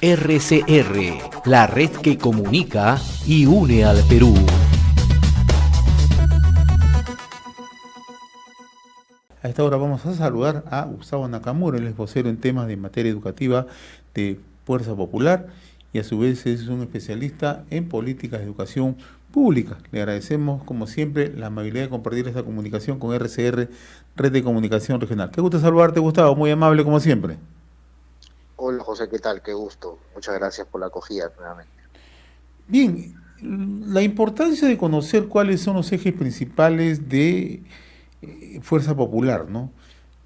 RCR, la red que comunica y une al Perú. A esta hora vamos a saludar a Gustavo Nakamura, él es vocero en temas de materia educativa de Fuerza Popular y a su vez es un especialista en políticas de educación pública. Le agradecemos, como siempre, la amabilidad de compartir esta comunicación con RCR, Red de Comunicación Regional. Qué gusto saludarte, Gustavo, muy amable como siempre. Hola José, ¿qué tal? Qué gusto. Muchas gracias por la acogida nuevamente. Bien, la importancia de conocer cuáles son los ejes principales de Fuerza Popular, ¿no?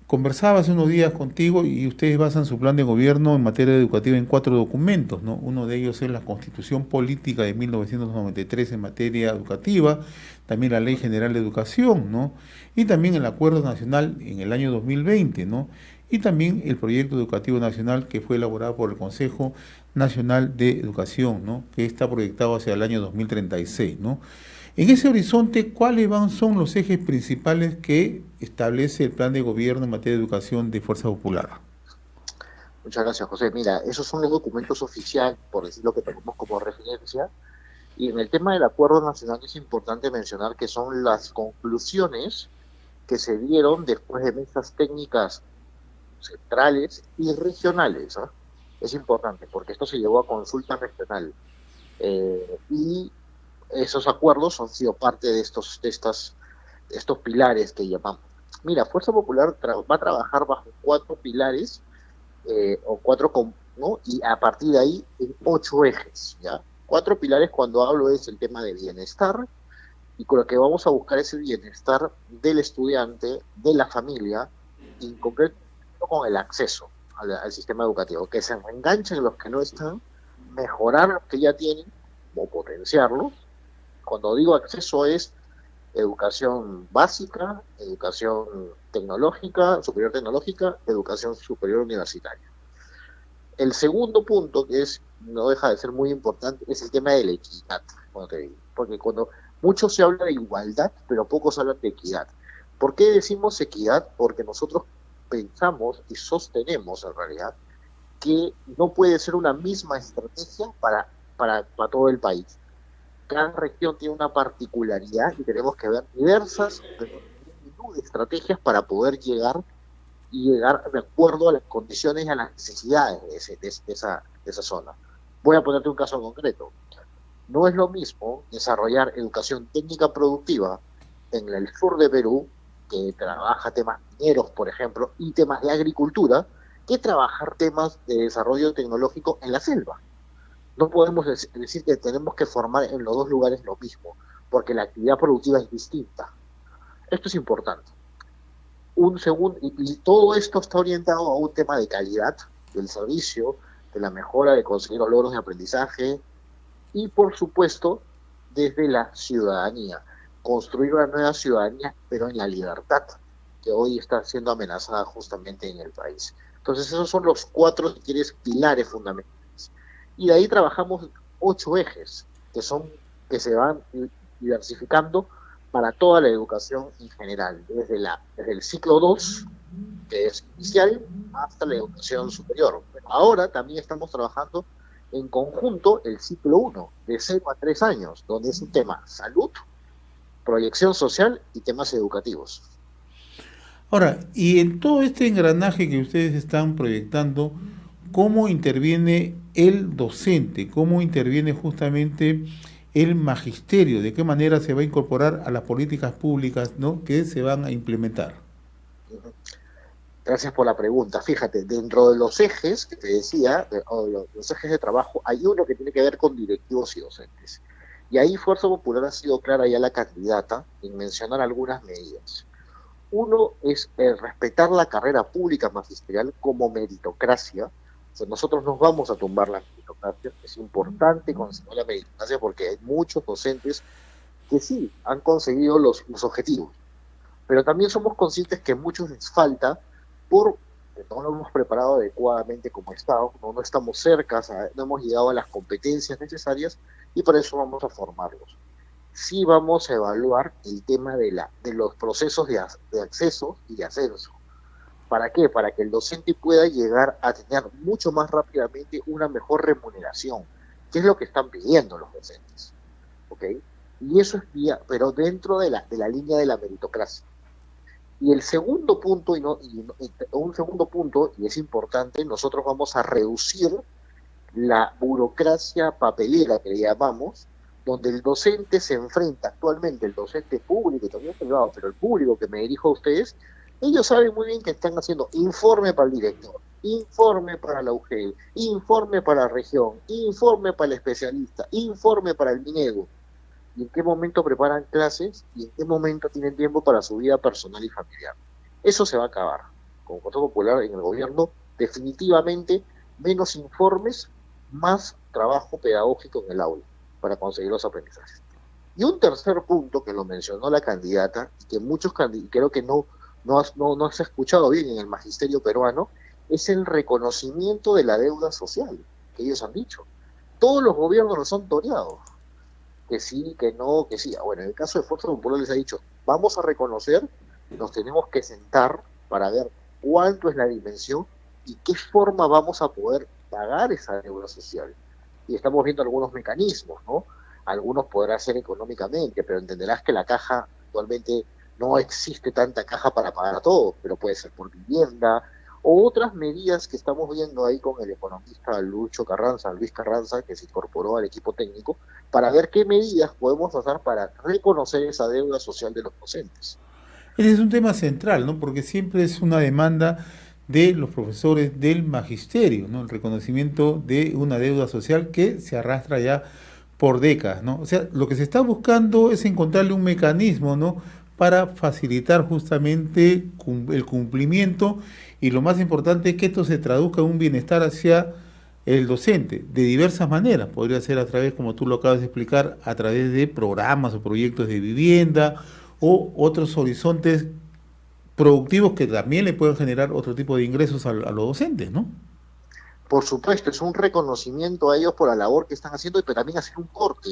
Conversaba hace unos días contigo y ustedes basan su plan de gobierno en materia educativa en 4 documentos, ¿no? Uno de ellos es la Constitución Política de 1993 en materia educativa, también la Ley General de Educación, ¿no? Y también el Acuerdo Nacional en el año 2020, ¿no? Y también el Proyecto Educativo Nacional que fue elaborado por el Consejo Nacional de Educación, ¿no? Que está proyectado hacia el año 2036, ¿no? En ese horizonte, son los ejes principales que establece el plan de gobierno en materia de educación de Fuerza Popular? Muchas gracias José. Mira, esos son los documentos oficiales, por decirlo que tenemos como referencia. Y en el tema del Acuerdo Nacional es importante mencionar que son las conclusiones que se dieron después de mesas técnicas centrales y regionales, ¿eh? Es importante porque esto se llevó a consulta regional. Y esos acuerdos han sido parte de estos pilares que llamamos. Mira, Fuerza Popular va a trabajar bajo 4 pilares o 4, ¿no? Y a partir de ahí en 8 ejes, ¿ya? 4 pilares cuando hablo es el tema de bienestar, y con lo que vamos a buscar es el bienestar del estudiante, de la familia, y en concreto con el acceso al sistema educativo, que se enganchen los que no están, mejorar los que ya tienen o potenciarlos. Cuando digo acceso es educación básica, educación tecnológica, superior tecnológica, educación superior universitaria. El segundo punto, que no deja de ser muy importante, es el tema de la equidad, porque cuando mucho se habla de igualdad, pero pocos hablan de equidad. ¿Por qué decimos equidad? Porque nosotros pensamos y sostenemos en realidad que no puede ser una misma estrategia para todo el país. Cada región tiene una particularidad y tenemos que ver diversas estrategias para poder llegar de acuerdo a las condiciones y a las necesidades de esa zona. Voy a ponerte un caso concreto. No es lo mismo desarrollar educación técnica productiva en el sur de Perú, que trabaja temas mineros, por ejemplo, y temas de agricultura, que trabajar temas de desarrollo tecnológico en la selva. No podemos decir que tenemos que formar en los dos lugares lo mismo, porque la actividad productiva es distinta. Esto es importante. Y todo esto está orientado a un tema de calidad del servicio, de la mejora de conseguir los logros de aprendizaje y, por supuesto, desde la ciudadanía. Construir una nueva ciudadanía, pero en la libertad, que hoy está siendo amenazada justamente en el país. Entonces, esos son los 4, si quieres, pilares fundamentales. Y de ahí trabajamos 8 ejes que se van diversificando para toda la educación en general, desde el ciclo 2, que es inicial, hasta la educación superior. Pero ahora también estamos trabajando en conjunto el ciclo 1, de 0 a 3 años, donde es un tema salud, proyección social y temas educativos. Ahora, y en todo este engranaje que ustedes están proyectando, ¿cómo interviene el docente? ¿Cómo interviene justamente el magisterio? ¿De qué manera se va a incorporar a las políticas públicas, ¿no?, que se van a implementar? Gracias por la pregunta. Fíjate, dentro de los ejes que te decía, los ejes de trabajo, hay uno que tiene que ver con directivos y docentes. Y ahí Fuerza Popular ha sido clara ya la candidata en mencionar algunas medidas. Uno es respetar la carrera pública magisterial como meritocracia. O sea, nosotros nos vamos a tumbar la meritocracia. Es importante conseguir la meritocracia porque hay muchos docentes que sí han conseguido los objetivos. Pero también somos conscientes que muchos les falta porque no lo hemos preparado adecuadamente como Estado, no estamos cerca, no hemos llegado a las competencias necesarias y por eso vamos a formarlos. Sí vamos a evaluar el tema de los procesos de acceso y de ascenso. ¿Para qué? Para que el docente pueda llegar a tener mucho más rápidamente una mejor remuneración, que es lo que están pidiendo los docentes. ¿Ok? Y eso es pero dentro de la línea de la meritocracia. Y el segundo punto, un segundo punto, y es importante, nosotros vamos a reducir la burocracia papelera que le llamamos, donde el docente se enfrenta actualmente, el docente público y también privado, pero el público que me dirijo a ustedes, ellos saben muy bien que están haciendo informe para el director, informe para la UGEL, informe para la región, informe para el especialista, informe para el Minedu. ¿Y en qué momento preparan clases? ¿Y en qué momento tienen tiempo para su vida personal y familiar? Eso se va a acabar. Con el Consejo Popular en el gobierno, definitivamente menos informes, más trabajo pedagógico en el aula para conseguir los aprendizajes. Y un tercer punto que lo mencionó la candidata, y que muchos creo que no se ha escuchado bien en el magisterio peruano, es el reconocimiento de la deuda social, que ellos han dicho. Todos los gobiernos los han toreado, que sí, que no, que sí. Bueno, en el caso de Fuerza Popular les ha dicho, vamos a reconocer, nos tenemos que sentar para ver cuánto es la dimensión y qué forma vamos a poder pagar esa deuda social. Y estamos viendo algunos mecanismos, ¿no? Algunos podrá ser económicamente, pero entenderás que la caja actualmente no existe tanta caja para pagar todo, pero puede ser por vivienda, o otras medidas que estamos viendo ahí con el economista Luis Carranza, que se incorporó al equipo técnico, para ver qué medidas podemos hacer para reconocer esa deuda social de los docentes. Ese es un tema central, ¿no? Porque siempre es una demanda de los profesores del magisterio, ¿no? El reconocimiento de una deuda social que se arrastra ya por décadas, ¿no? O sea, lo que se está buscando es encontrarle un mecanismo, ¿no? Para facilitar justamente el cumplimiento y lo más importante es que esto se traduzca en un bienestar hacia el docente de diversas maneras. Podría ser a través, como tú lo acabas de explicar, a través de programas o proyectos de vivienda o otros horizontes productivos que también le pueden generar otro tipo de ingresos a los docentes, ¿no? Por supuesto, es un reconocimiento a ellos por la labor que están haciendo, pero también hacer un corte,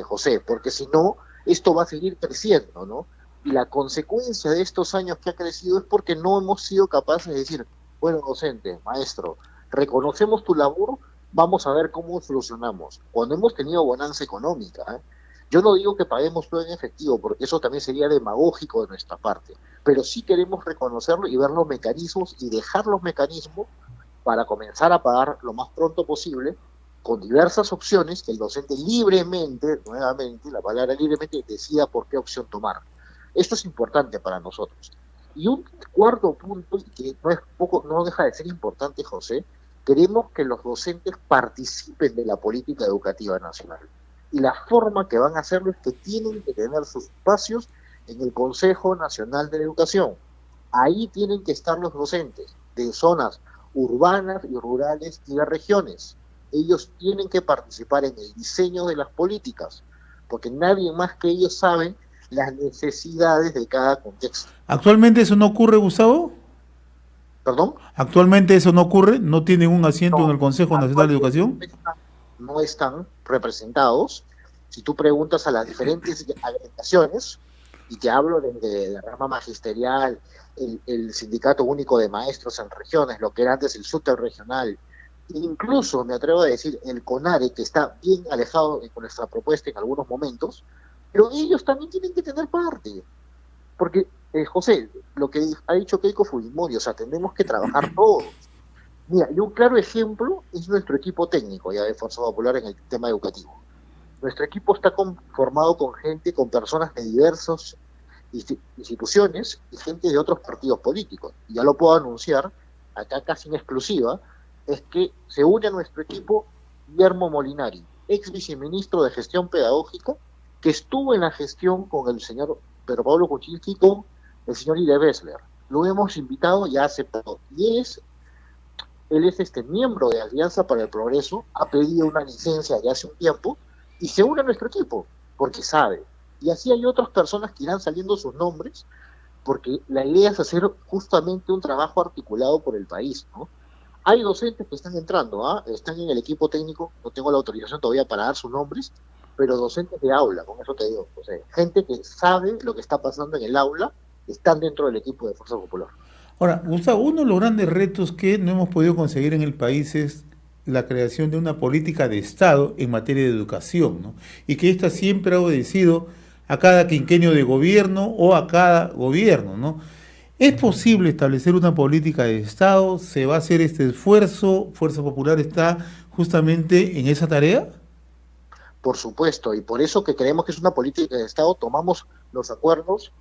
José, porque si no, esto va a seguir creciendo, ¿no? Y la consecuencia de estos años que ha crecido es porque no hemos sido capaces de decir, bueno, docente, maestro, reconocemos tu labor, vamos a ver cómo solucionamos. Cuando hemos tenido bonanza económica, ¿eh? Yo no digo que paguemos todo en efectivo, porque eso también sería demagógico de nuestra parte, pero sí queremos reconocerlo y ver los mecanismos y dejar los mecanismos para comenzar a pagar lo más pronto posible, con diversas opciones que el docente libremente, nuevamente, la palabra libremente, decida por qué opción tomar. Esto es importante para nosotros. Y un cuarto punto, que no deja de ser importante, José, queremos que los docentes participen de la política educativa nacional. Y la forma que van a hacerlo es que tienen que tener sus espacios en el Consejo Nacional de la Educación. Ahí tienen que estar los docentes de zonas urbanas y rurales y de regiones. Ellos tienen que participar en el diseño de las políticas, porque nadie más que ellos saben las necesidades de cada contexto. ¿Actualmente eso no ocurre, Gustavo? ¿Perdón? ¿Actualmente eso no ocurre? ¿No tienen un asiento en el Consejo Nacional de Educación? No están representados. Si tú preguntas a las diferentes agregaciones, y te hablo de la rama magisterial, el Sindicato Único de Maestros en Regiones, lo que era antes el SUTER regional, incluso me atrevo a decir el CONARE, que está bien alejado con nuestra propuesta en algunos momentos, pero ellos también tienen que tener parte. Porque, José, lo que ha dicho Keiko Fujimori, o sea, tenemos que trabajar todos. Mira, y un claro ejemplo es nuestro equipo técnico ya de Fuerza Popular en el tema educativo. Nuestro equipo está conformado con personas de diversas instituciones y gente de otros partidos políticos. Y ya lo puedo anunciar, acá casi en exclusiva, es que se une a nuestro equipo Guillermo Molinari, ex viceministro de Gestión Pedagógica, que estuvo en la gestión con el señor Pedro Pablo Kuczynski, con el señor Ide Bessler. Lo hemos invitado y ha aceptado. Y él es miembro de Alianza para el Progreso, ha pedido una licencia ya hace un tiempo y se une a nuestro equipo, porque sabe. Y así hay otras personas que irán saliendo sus nombres, porque la idea es hacer justamente un trabajo articulado por el país, ¿no? Hay docentes que están entrando, están en el equipo técnico, no tengo la autorización todavía para dar sus nombres, pero docentes de aula, con eso te digo, o sea, gente que sabe lo que está pasando en el aula están dentro del equipo de Fuerza Popular. Ahora, Gustavo, uno de los grandes retos que no hemos podido conseguir en el país es la creación de una política de Estado en materia de educación, ¿no? Y que ésta siempre ha obedecido a cada quinquenio de gobierno o a cada gobierno, ¿no? ¿Es posible establecer una política de Estado? ¿Se va a hacer este esfuerzo? ¿Fuerza Popular está justamente en esa tarea? Por supuesto, y por eso que creemos que es una política de Estado, tomamos los acuerdos,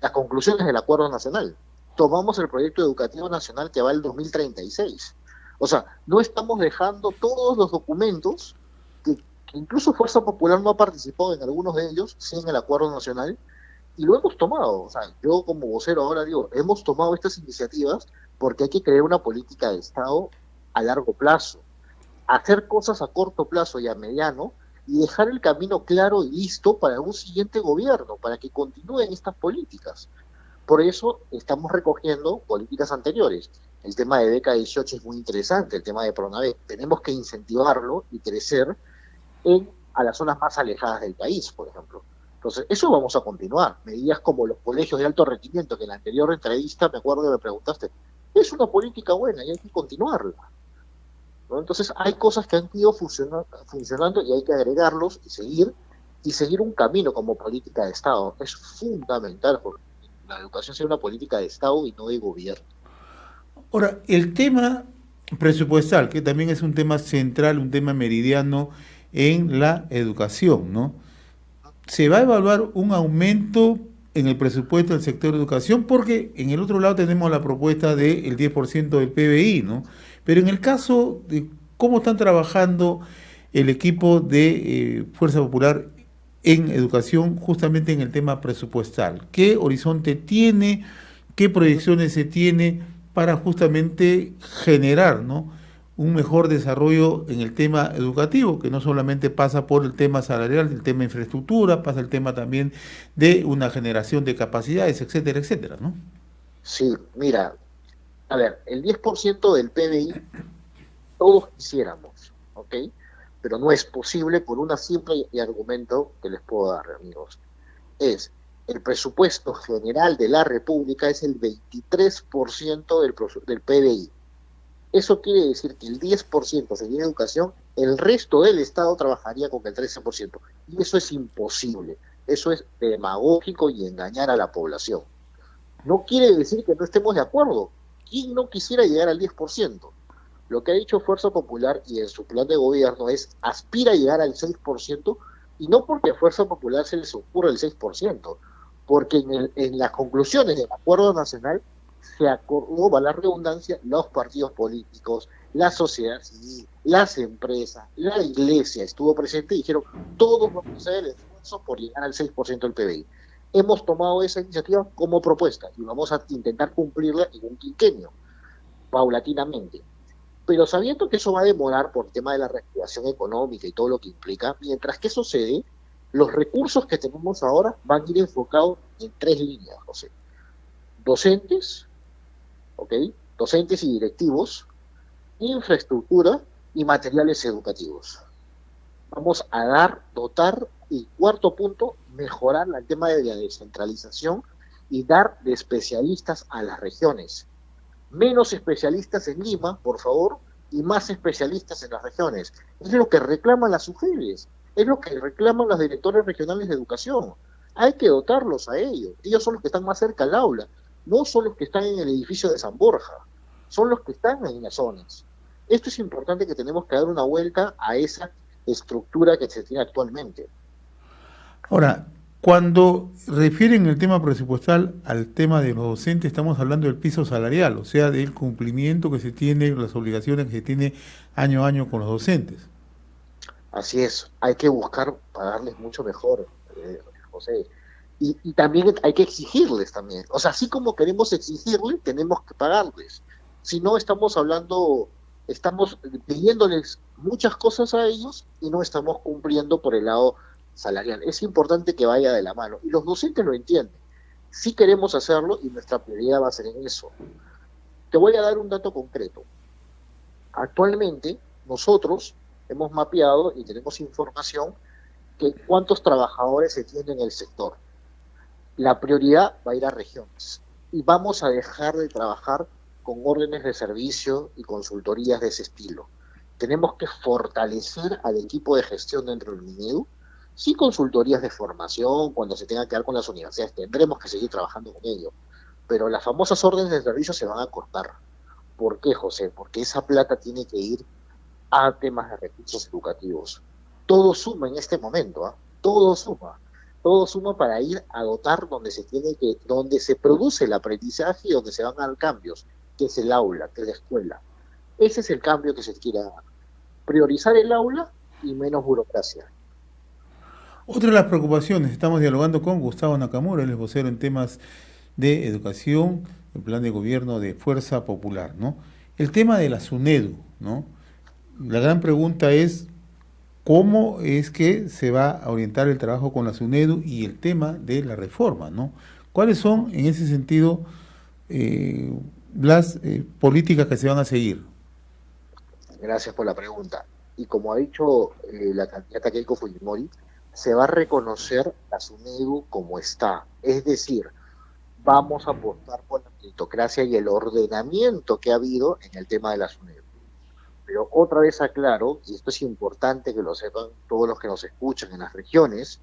las conclusiones del Acuerdo Nacional. Tomamos el proyecto educativo nacional que va al 2036. O sea, no estamos dejando todos los documentos que incluso Fuerza Popular no ha participado en algunos de ellos, sí en el Acuerdo Nacional, y lo hemos tomado. O sea, yo como vocero ahora digo, hemos tomado estas iniciativas porque hay que crear una política de Estado a largo plazo, hacer cosas a corto plazo y a mediano, y dejar el camino claro y listo para un siguiente gobierno, para que continúen estas políticas. Por eso estamos recogiendo políticas anteriores. El tema de beca 18 es muy interesante, el tema de Pronave. Tenemos que incentivarlo y crecer a las zonas más alejadas del país, por ejemplo. Entonces, eso vamos a continuar. Medidas como los colegios de alto rendimiento, que en la anterior entrevista me acuerdo que me preguntaste, es una política buena y hay que continuarla, ¿no? Entonces, hay cosas que han ido funcionando y hay que agregarlos y seguir un camino como política de Estado. Es fundamental porque la educación sea una política de Estado y no de gobierno. Ahora, el tema presupuestal, que también es un tema central, un tema meridiano en la educación, ¿no? Se va a evaluar un aumento en el presupuesto del sector de educación porque en el otro lado tenemos la propuesta del 10% del PBI, ¿no? Pero en el caso de cómo están trabajando el equipo de Fuerza Popular en educación, justamente en el tema presupuestal, ¿qué horizonte tiene, qué proyecciones se tiene para justamente generar, ¿no?, un mejor desarrollo en el tema educativo, que no solamente pasa por el tema salarial, el tema de infraestructura, pasa el tema también de una generación de capacidades, etcétera, etcétera, ¿no? Sí, mira, a ver, el 10% del PBI todos quisiéramos, ¿ok? Pero no es posible por una simple argumento que les puedo dar, amigos. Es, el presupuesto general de la República es el 23% del PBI. Eso quiere decir que el 10% sería educación, el resto del Estado trabajaría con el 13%. Y eso es imposible. Eso es demagógico y engañar a la población. No quiere decir que no estemos de acuerdo. ¿Quién no quisiera llegar al 10%? Lo que ha dicho Fuerza Popular y en su plan de gobierno es aspira a llegar al 6%, y no porque a Fuerza Popular se les ocurra el 6%, porque en las conclusiones del Acuerdo Nacional se acordó, va la redundancia, los partidos políticos, la sociedad civil, las empresas, la iglesia estuvo presente y dijeron, todos vamos a hacer el esfuerzo por llegar al 6% del PBI. Hemos tomado esa iniciativa como propuesta y vamos a intentar cumplirla en un quinquenio, paulatinamente. Pero sabiendo que eso va a demorar por el tema de la reactivación económica y todo lo que implica, mientras que eso se dé, los recursos que tenemos ahora van a ir enfocados en 3 líneas, José. Docentes, ¿ok? Docentes y directivos, infraestructura y materiales educativos. Vamos a dotar, y cuarto punto, mejorar el tema de la descentralización y dar de especialistas a las regiones. Menos especialistas en Lima, por favor, y más especialistas en las regiones. Es lo que reclaman las UGELes, es lo que reclaman los directores regionales de educación. Hay que dotarlos a ellos. Ellos son los que están más cerca al aula, no son los que están en el edificio de San Borja, son los que están en las zonas. Esto es importante, que tenemos que dar una vuelta a esa estructura que se tiene actualmente. Ahora, cuando refieren el tema presupuestal al tema de los docentes, estamos hablando del piso salarial, o sea, del cumplimiento que se tiene, las obligaciones que se tiene año a año con los docentes. Así es, hay que buscar pagarles mucho mejor, José. Y también hay que exigirles también. O sea, así como queremos exigirles, tenemos que pagarles. Si no, estamos pidiéndoles muchas cosas a ellos y no estamos cumpliendo por el lado salarial. Es importante que vaya de la mano. Y los docentes lo entienden. Sí queremos hacerlo y nuestra prioridad va a ser en eso. Te voy a dar un dato concreto. Actualmente, nosotros hemos mapeado y tenemos información que cuántos trabajadores se tienen en el sector. la prioridad va a ir a regiones y vamos a dejar de trabajar con órdenes de servicio y consultorías de ese estilo. Tenemos que fortalecer al equipo de gestión dentro del MINEDU, sí consultorías de formación, cuando se tenga que dar con las universidades, tendremos que seguir trabajando con ello, pero las famosas órdenes de servicio se van a cortar. ¿Por qué, José? Porque esa plata tiene que ir a temas de recursos educativos. Todo suma en este momento, ¿eh? Todo suma para ir a dotar donde se produce el aprendizaje y donde se van a dar cambios, que es el aula, que es la escuela. Ese es el cambio que se quiere dar. Priorizar el aula y menos burocracia. Otra de las preocupaciones, estamos dialogando con Gustavo Nakamura, él es vocero en temas de educación, el plan de gobierno de Fuerza Popular, ¿no? El tema de la SUNEDU, ¿no? La gran pregunta es cómo es que se va a orientar el trabajo con la SUNEDU y el tema de la reforma, ¿no? ¿Cuáles son, en ese sentido, las políticas que se van a seguir? Gracias por la pregunta. Y como ha dicho la candidata Keiko Fujimori, se va a reconocer a SUNEDU como está. Es decir, vamos a apostar por la meritocracia y el ordenamiento que ha habido en el tema de la SUNEDU. Pero otra vez aclaro, y esto es importante que lo sepan todos los que nos escuchan en las regiones,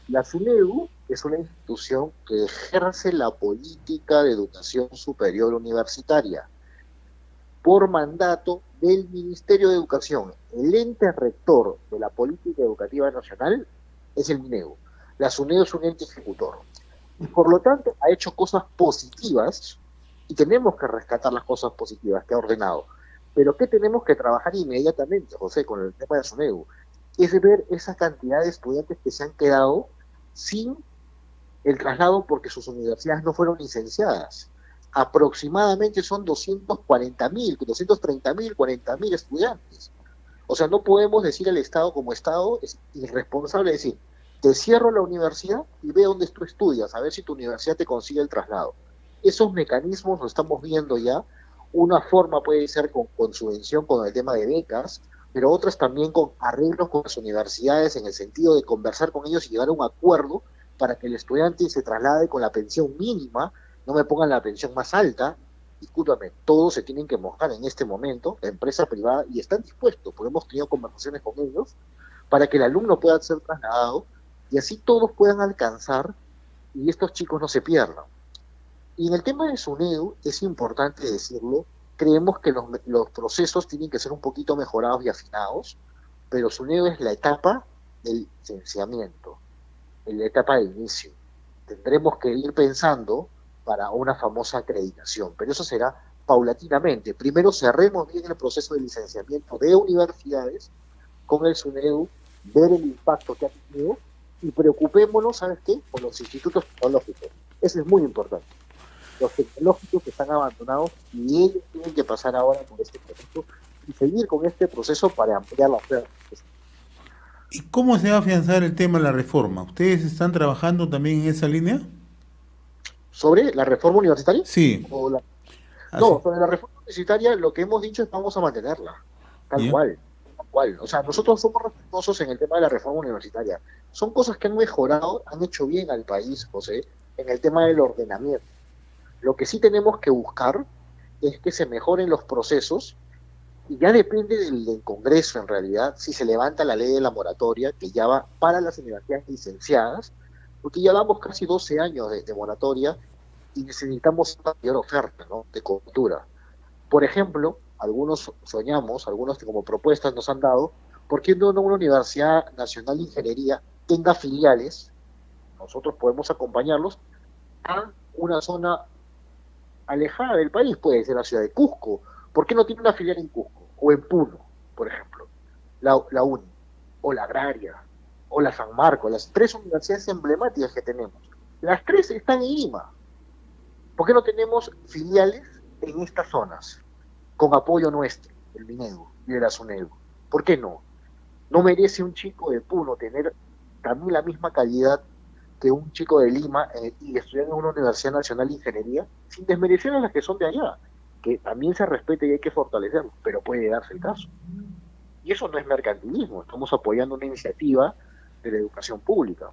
la SUNEDU es una institución que ejerce la política de educación superior universitaria por mandato del Ministerio de Educación. El ente rector de la política educativa nacional es el MINEDU. La SUNEDU es un ente ejecutor. Y por lo tanto ha hecho cosas positivas y tenemos que rescatar las cosas positivas que ha ordenado. Pero ¿qué tenemos que trabajar inmediatamente, José, con el tema de SUNEDU? Es ver esa cantidad de estudiantes que se han quedado sin el traslado porque sus universidades no fueron licenciadas. Aproximadamente son 240.000, 230.000, 40.000 estudiantes. O sea, no podemos decir al Estado como Estado, es irresponsable decir, te cierro la universidad y ve dónde tú estudias, a ver si tu universidad te consigue el traslado. Esos mecanismos los estamos viendo ya. Una forma puede ser con subvención, con el tema de becas, pero otras también con arreglos con las universidades en el sentido de conversar con ellos y llegar a un acuerdo para que el estudiante se traslade con la pensión mínima, no me pongan la pensión más alta. Discúlpame, todos se tienen que mojar en este momento, la empresa privada, y están dispuestos, porque hemos tenido conversaciones con ellos, para que el alumno pueda ser trasladado y así todos puedan alcanzar y estos chicos no se pierdan. Y en el tema de SUNEDU, es importante decirlo, creemos que los procesos tienen que ser un poquito mejorados y afinados, pero SUNEDU es la etapa del licenciamiento, la etapa de inicio. Tendremos que ir pensando para una famosa acreditación, pero eso será paulatinamente. Primero cerremos bien el proceso de licenciamiento de universidades con el SUNEDU, ver el impacto que ha tenido y preocupémonos, ¿sabes qué?, por los institutos tecnológicos. Eso es muy importante. Los tecnológicos que están abandonados y ellos tienen que pasar ahora por este proceso y seguir con este proceso para ampliar la oferta. ¿Y cómo se va a afianzar el tema de la reforma? ¿Ustedes están trabajando también en esa línea? ¿Sobre la reforma universitaria? Sí. No, sobre la reforma universitaria lo que hemos dicho es vamos a mantenerla, tal cual. O sea, nosotros somos respetuosos en el tema de la reforma universitaria. Son cosas que han mejorado, han hecho bien al país, José, en el tema del ordenamiento. Lo que sí tenemos que buscar es que se mejoren los procesos y ya depende del Congreso en realidad si se levanta la ley de la moratoria que ya va para las universidades licenciadas, porque ya vamos casi 12 años de moratoria y necesitamos una mayor oferta, ¿no?, de cobertura. Por ejemplo, algunos soñamos, algunos que como propuestas nos han dado, ¿por qué no una Universidad Nacional de Ingeniería tenga filiales? Nosotros podemos acompañarlos a una zona alejada del país, puede ser la ciudad de Cusco. ¿Por qué no tiene una filial en Cusco? O en Puno, por ejemplo, la UNI, o la Agraria, o la San Marcos, las tres universidades emblemáticas que tenemos. Las tres están en Lima. ¿Por qué no tenemos filiales en estas zonas? Con apoyo nuestro, del MINEDU y de la SUNEDU. ¿Por qué no? ¿No merece un chico de Puno tener también la misma calidad que un chico de Lima y estudiar en una Universidad Nacional de Ingeniería, sin desmerecer a las que son de allá, que también se respete y hay que fortalecerlo, pero puede darse el caso? Y eso no es mercantilismo, estamos apoyando una iniciativa de la educación pública.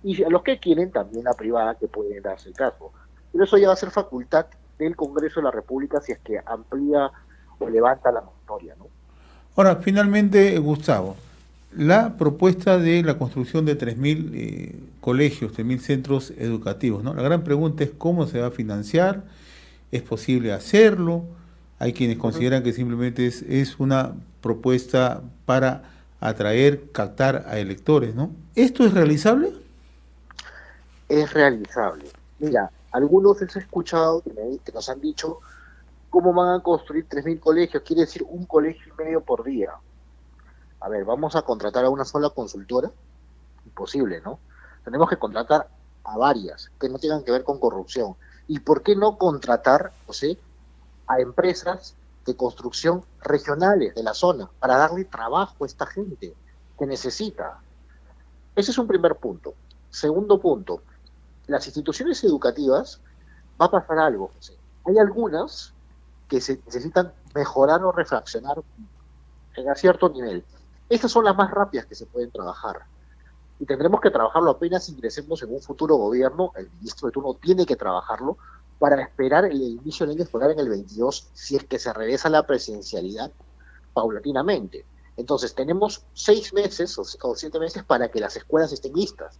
y a los que quieren también la privada, que pueden darse el caso. Pero eso ya va a ser facultad del Congreso de la República si es que amplía o levanta la moratoria, ¿no? Ahora, finalmente, Gustavo, la propuesta de la construcción de 3.000 colegios, 3.000 centros educativos, ¿no? La gran pregunta es cómo se va a financiar, es posible hacerlo, hay quienes consideran que simplemente es una propuesta para atraer, captar a electores, ¿no? ¿Esto es realizable? Es realizable. Mira, algunos he escuchado que nos han dicho cómo van a construir 3.000 colegios, quiere decir un colegio y medio por día. A ver, ¿vamos a contratar a una sola consultora? Imposible, ¿no? Tenemos que contratar a varias que no tengan que ver con corrupción. ¿Y por qué no contratar, o sea, a empresas de construcción regionales de la zona para darle trabajo a esta gente que necesita? Ese es un primer punto. Segundo punto, las instituciones educativas va a pasar algo, José. Hay algunas que se necesitan mejorar o refraccionar a cierto nivel. Estas son las más rápidas que se pueden trabajar. Y tendremos que trabajarlo apenas ingresemos en un futuro gobierno. El ministro de turno tiene que trabajarlo para esperar el inicio del año escolar en el 22, si es que se regresa la presidencialidad paulatinamente. Entonces tenemos 6 meses o 7 meses para que las escuelas estén listas,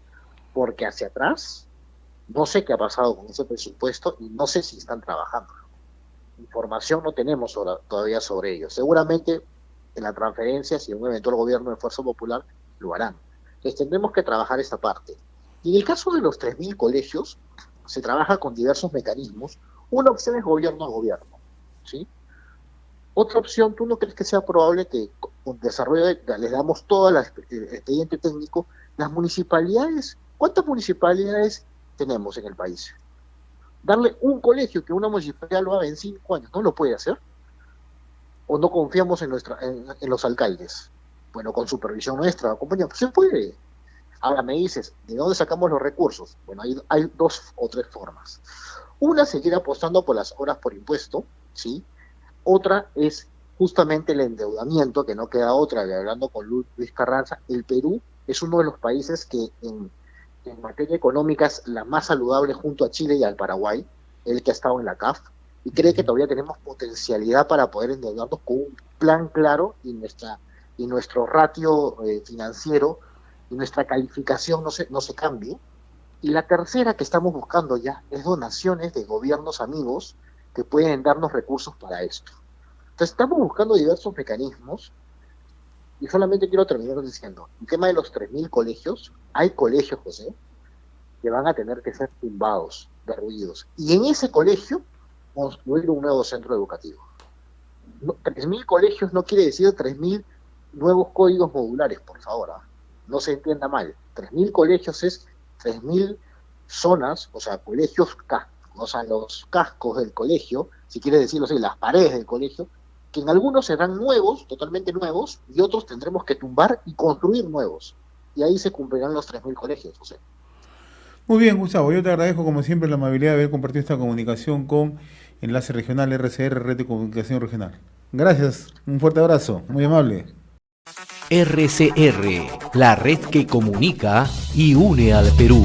porque hacia atrás no sé qué ha pasado con ese presupuesto y no sé si están trabajando. Información no tenemos todavía sobre ello. Seguramente en la transferencia, si un eventual gobierno de Fuerza Popular, lo harán. Entonces tendremos que trabajar esta parte. Y en el caso de los 3.000 colegios, se trabaja con diversos mecanismos. Una opción es gobierno a gobierno, ¿sí? Otra opción, ¿tú no crees que sea probable que con desarrollo les damos todo el expediente técnico? Las municipalidades, ¿cuántas municipalidades tenemos en el país? Darle un colegio que una municipalidad lo haga en 5 años, ¿no lo puede hacer? ¿O no confiamos en los alcaldes? Bueno, con supervisión nuestra, compañía, pues se puede. Ahora me dices, ¿de dónde sacamos los recursos? Bueno, hay 2 o 3 formas. Una, seguir apostando por las obras por impuesto, ¿sí? Otra es justamente el endeudamiento, que no queda otra, hablando con Luis Carranza. El Perú es uno de los países que en materia económica es la más saludable junto a Chile y al Paraguay, el que ha estado en la CAF, y cree que todavía tenemos potencialidad para poder endeudarnos con un plan claro y nuestro ratio financiero y nuestra calificación no se cambie. Y la tercera que estamos buscando ya es donaciones de gobiernos amigos que pueden darnos recursos para esto. Entonces estamos buscando diversos mecanismos y solamente quiero terminar diciendo, el tema de los 3.000 colegios, hay colegios, José, que van a tener que ser tumbados, derruidos. Y en ese colegio construir un nuevo centro educativo. 3.000 colegios no quiere decir 3.000 nuevos códigos modulares, por favor. No se entienda mal. 3.000 colegios es 3.000 zonas, o sea, colegios, o sea, los cascos del colegio, si quieres decirlo así, las paredes del colegio, que en algunos serán nuevos, totalmente nuevos, y otros tendremos que tumbar y construir nuevos. Y ahí se cumplirán los 3.000 colegios, José. Muy bien, Gustavo, yo te agradezco como siempre la amabilidad de haber compartido esta comunicación con Enlace Regional RCR, Red de Comunicación Regional. Gracias, un fuerte abrazo, muy amable. RCR, la red que comunica y une al Perú.